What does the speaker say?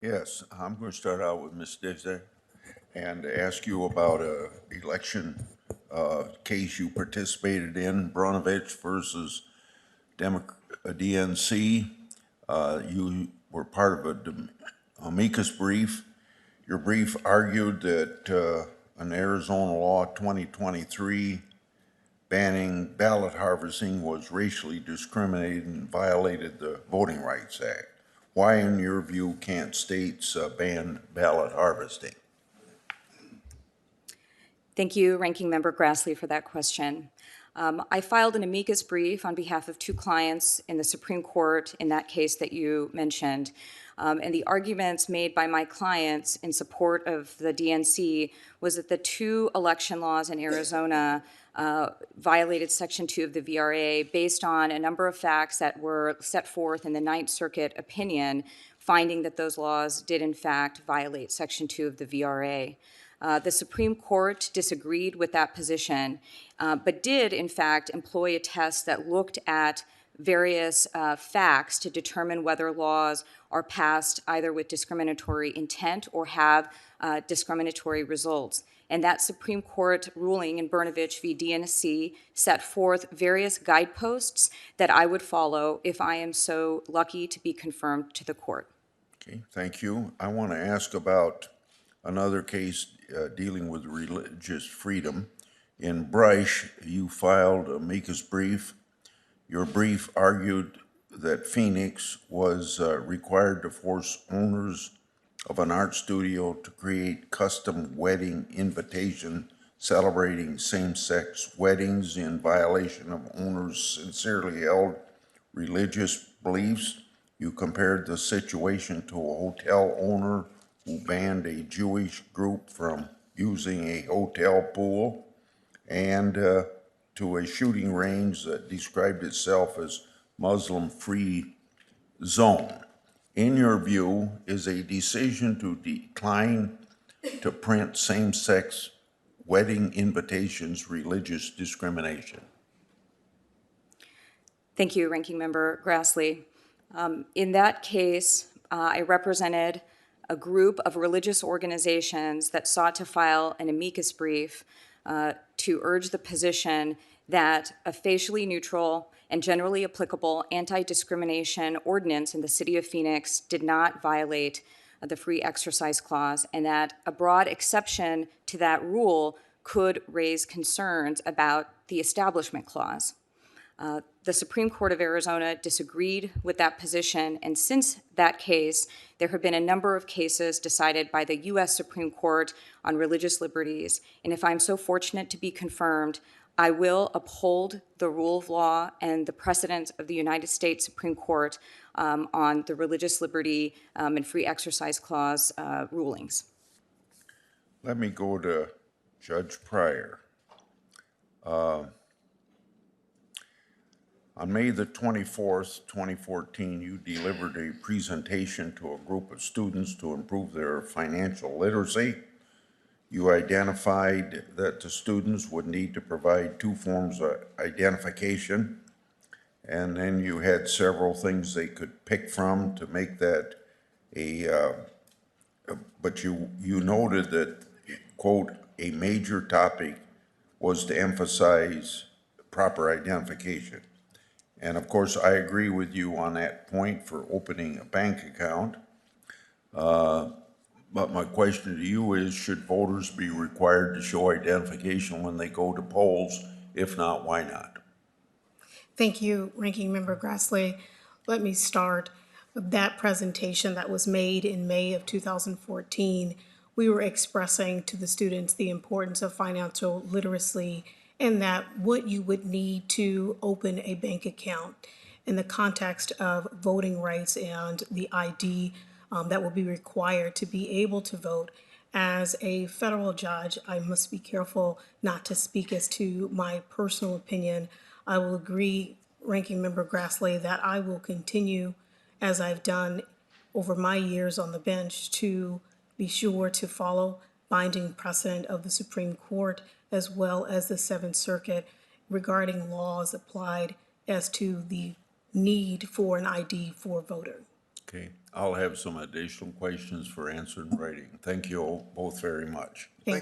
Yes, I'm going to start out with Ms. Dizzy and ask you about a election case you participated in, Bronovich versus DNC. You were part of amicus brief. Your brief argued that an Arizona law 2023 banning ballot harvesting was racially discriminated and violated the Voting Rights Act. Why, in your view, can't states ban ballot harvesting? Thank you, Ranking Member Grassley, for that question. I filed an amicus brief on behalf of two clients in the Supreme Court in that case that you mentioned. And the arguments made by my clients in support of the DNC was that the two election laws in Arizona violated Section 2 of the VRA based on a number of facts that were set forth in the Ninth Circuit opinion, finding that those laws did in fact violate Section 2 of the VRA. The Supreme Court disagreed with that position, but did, in fact, employ a test that looked at various facts to determine whether laws are passed either with discriminatory intent or have discriminatory results. And that Supreme Court ruling in Brnovich v. DNC set forth various guideposts that I would follow if I am so lucky to be confirmed to the court. Okay, thank you. I want to ask about another case dealing with religious freedom. In Bryce, you filed a amicus brief. Your brief argued that Phoenix was required to force owners of an art studio to create custom wedding invitation celebrating same-sex weddings in violation of owners' sincerely held religious beliefs. You compared the situation to a hotel owner who banned a Jewish group from using a hotel pool and to a shooting range that described itself as Muslim-free zone. In your view, is a decision to decline to print same-sex wedding invitations religious discrimination? Thank you, Ranking Member Grassley. In that case, I represented a group of religious organizations that sought to file an amicus brief to urge the position that a facially neutral and generally applicable anti-discrimination ordinance in the city of Phoenix did not violate the Free Exercise Clause, and that a broad exception to that rule could raise concerns about the Establishment Clause. The Supreme Court of Arizona disagreed with that position, and since that case, there have been a number of cases decided by the U.S. Supreme Court on religious liberties. And if I'm so fortunate to be confirmed, I will uphold the rule of law and the precedents of the United States Supreme Court on the religious liberty and free exercise clause rulings. Let me go to Judge Pryor. On May the 24th, 2014, you delivered a presentation to a group of students to improve their financial literacy. You identified that the students would need to provide two forms of identification, and then you had several things they could pick from to make that but you noted that, quote, a major topic was to emphasize proper identification. And of course, I agree with you on that point for opening a bank account. But my question to you is, should voters be required to show identification when they go to polls? If not, why not? Thank you, Ranking Member Grassley. Let me start with that presentation that was made in May of 2014. We were expressing to the students the importance of financial literacy and that what you would need to open a bank account in the context of voting rights and the ID that will be required to be able to vote. As a federal judge, I must be careful not to speak as to my personal opinion. I will agree, Ranking Member Grassley, that I will continue, as I've done over my years on the bench, to be sure to follow binding precedent of the Supreme Court as well as the Seventh Circuit regarding laws applied as to the need for an ID for a voter. Okay, I'll have some additional questions for answer in writing. Thank you all both very much.